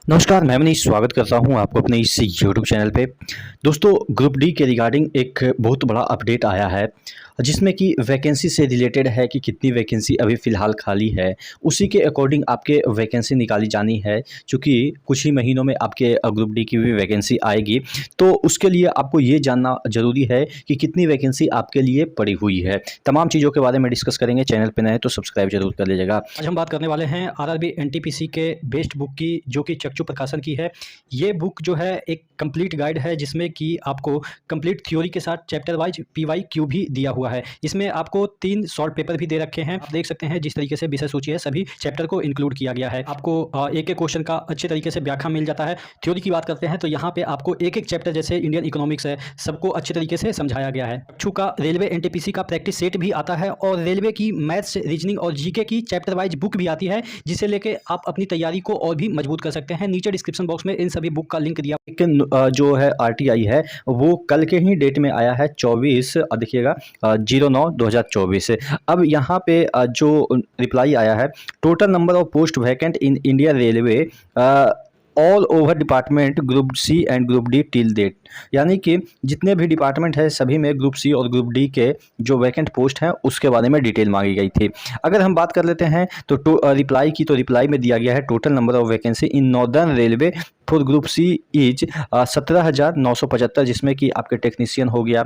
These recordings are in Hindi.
नमस्कार, मैं मनीष स्वागत करता हूं आपको अपने इस यूट्यूब चैनल पे। दोस्तों, ग्रुप डी के रिगार्डिंग एक बहुत बड़ा अपडेट आया है जिसमें कि वैकेंसी से रिलेटेड है कि कितनी वैकेंसी अभी फ़िलहाल खाली है। उसी के अकॉर्डिंग आपके वैकेंसी निकाली जानी है, चूँकि कुछ ही महीनों में आपके ग्रुप डी की भी वैकेंसी आएगी। तो उसके लिए आपको ये जानना ज़रूरी है कि कितनी वैकेंसी आपके लिए पड़ी हुई है। तमाम चीज़ों के बारे में डिस्कस करेंगे। चैनल पे नए हैं तो सब्सक्राइब ज़रूर कर लीजिएगा। आज हम बात करने वाले हैं आरआरबी एनटीपीसी के बेस्ट बुक की, जो कि चक्षु प्रकाशन की है। ये बुक जो है एक कंप्लीट गाइड है जिसमें कि आपको कंप्लीट थ्योरी के साथ चैप्टर वाइज पीवाईक्यू भी दिया हुआ है। इसमें आपको 3 शॉर्ट पेपर भी दे रखे हैं। आप देख सकते हैं जिस तरीके से विषय सूची है सभी चैप्टर को इंक्लूड किया गया है। आपको एक एक क्वेश्चन का अच्छे तरीके से व्याख्या मिल जाता है। थ्योरी की बात करते हैं तो यहाँ पे आपको एक एक चैप्टर जैसे इंडियन इकोनॉमिक्स है, सबको अच्छे तरीके से समझाया गया है। चक्षु का रेलवे एनटीपीसी का प्रैक्टिस सेट भी आता है और रेलवे की मैथ्स, रीजनिंग और जीके की चैप्टर वाइज बुक भी आती है, जिसे लेके आप अपनी तैयारी को और भी मजबूत कर सकते हैं। नीचे डिस्क्रिप्शन बॉक्स में इन सभी बुक का लिंक दिया। लेकिन जो है आरटीआई है वो कल के ही डेट में आया है 24 देखिएगा 09/2024। अब यहाँ पे जो रिप्लाई आया है, total number of post vacant in India railway all over department group C and group D till date, यानी कि जितने भी डिपार्टमेंट है सभी में ग्रुप सी और ग्रुप डी के जो वैकेंट पोस्ट हैं उसके बारे में डिटेल मांगी गई थी। अगर हम बात कर लेते हैं तो रिप्लाई की, तो रिप्लाई में दिया गया है total number of vacancy in northern railway for group C is 17,975, जिसमें कि आपके टेक्नीशियन हो गया,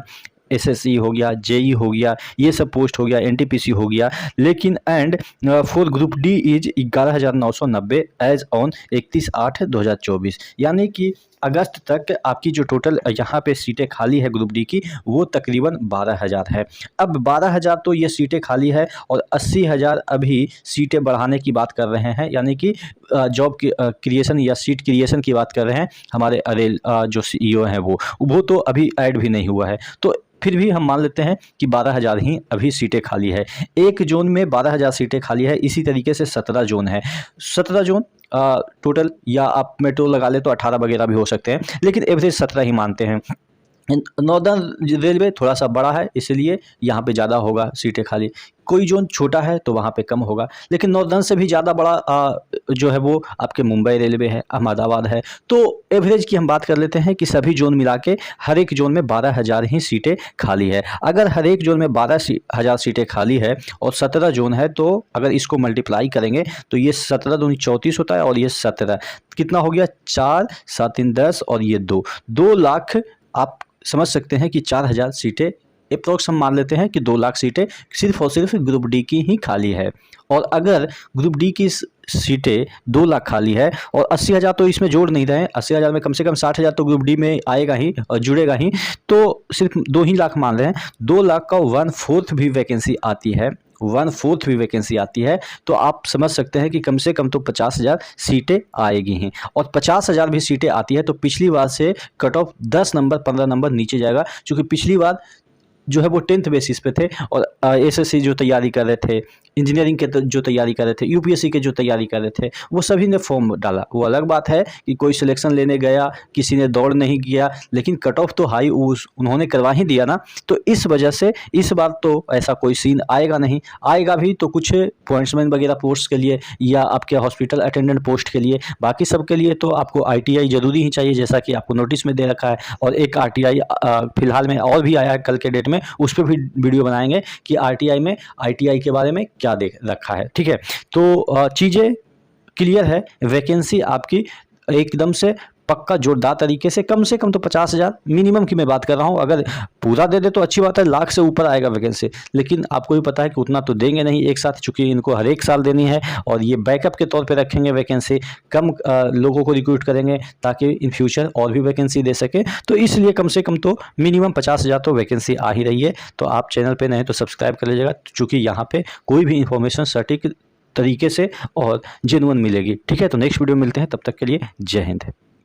एसएससी हो गया, जेई हो गया, ये सब पोस्ट हो गया, एनटीपीसी हो गया। लेकिन and for group D is 11,990 as on 31/8/2024, यानी कि अगस्त तक आपकी जो टोटल यहाँ पे सीटें खाली है ग्रुप डी की वो तकरीबन 12,000 है। अब 12,000 तो ये सीटें खाली है और 80,000 अभी सीटें बढ़ाने की बात कर रहे हैं, यानी कि जॉब क्रिएशन या सीट क्रिएशन की बात कर रहे हैं हमारे रेल जो सीईओ हैं वो तो अभी ऐड भी नहीं हुआ है। तो फिर भी हम मान लेते हैं कि 12,000 ही अभी सीटें खाली है। एक जोन में 12,000 सीटें खाली है। इसी तरीके से 17 जोन है, 17 जोन टोटल, या आप मेट्रो लगा ले तो 18 वगैरह भी हो सकते हैं, लेकिन एवरेज 17 ही मानते हैं। नॉर्दर्न रेलवे थोड़ा सा बड़ा है इसलिए यहाँ पे ज़्यादा होगा सीटें खाली। कोई जोन छोटा है तो वहाँ पे कम होगा, लेकिन नॉर्दर्न से भी ज़्यादा बड़ा जो है वो आपके मुंबई रेलवे है, अहमदाबाद है। तो एवरेज की हम बात कर लेते हैं कि सभी जोन मिला के हर एक जोन में 12,000 ही सीटें खाली है। अगर हर एक जोन में 12,000 सीटें खाली है और 17 जोन है, तो अगर इसको मल्टीप्लाई करेंगे तो ये 17 दूनी 34 होता है और ये 17 कितना हो गया, 4 7 3 10 और ये 2 लाख। आप समझ सकते हैं कि 4,000 सीटें अप्रोक्स हम मान लेते हैं कि 2 लाख सीटें सिर्फ और सिर्फ ग्रुप डी की ही खाली है। और अगर ग्रुप डी की सीटें 2 लाख खाली है और 80,000 तो इसमें जोड़ नहीं रहे हैं, 80,000 में कम से कम 60,000 तो ग्रुप डी में आएगा ही और जुड़ेगा ही, तो सिर्फ 2 ही लाख मान रहे हैं। 2 लाख का 1/4 भी वैकेंसी आती है, 1/4 भी वैकेंसी आती है, तो आप समझ सकते हैं कि कम से कम तो 50,000 सीटें आएगी ही। और 50,000 भी सीटें आती है तो पिछली बार से कट ऑफ 10 नंबर 15 नंबर नीचे जाएगा, क्योंकि पिछली बार जो है वो 10th बेसिस पे थे और एसएससी जो तैयारी कर रहे थे, इंजीनियरिंग के जो तैयारी कर रहे थे, यूपीएससी के जो तैयारी कर रहे थे, वो सभी ने फॉर्म डाला। वो अलग बात है कि कोई सिलेक्शन लेने गया, किसी ने दौड़ नहीं किया, लेकिन कट ऑफ तो हाई उन्होंने करवा ही दिया ना। तो इस वजह से इस बार तो ऐसा कोई सीन आएगा नहीं। आएगा भी तो कुछ पॉइंट्समैन वगैरह पोस्ट के लिए या आपके हॉस्पिटल अटेंडेंट पोस्ट के लिए, बाकी सब के लिए तो आपको आईटीआई ज़रूरी ही चाहिए, जैसा कि आपको नोटिस में दे रखा है। और एक आरटीआई फिलहाल में और भी आया है कल के डेट में, उस पर भी वीडियो बनाएंगे कि आईटीआई के बारे में क्या देख रखा है। ठीक है, तो चीज़ें क्लियर है। वैकेंसी आपकी एकदम से पक्का जोरदार तरीके से कम तो 50,000 मिनिमम की मैं बात कर रहा हूँ। अगर पूरा दे दे तो अच्छी बात है, लाख से ऊपर आएगा वैकेंसी, लेकिन आपको भी पता है कि उतना तो देंगे नहीं एक साथ, चूँकि इनको हर एक साल देनी है और ये बैकअप के तौर पे रखेंगे वैकेंसी। कम लोगों को रिक्रूट करेंगे ताकि इन फ्यूचर और भी वैकेंसी दे सके, तो इसलिए कम से कम तो मिनिमम 50,000 तो वैकेंसी आ ही रही है। तो आप चैनल पर नए तो सब्सक्राइब कर लीजिएगा, चूँकि यहाँ पर कोई भी इंफॉर्मेशन सटीक तरीके से और जेन्युइन मिलेगी। ठीक है, तो नेक्स्ट वीडियो मिलते हैं, तब तक के लिए जय हिंद।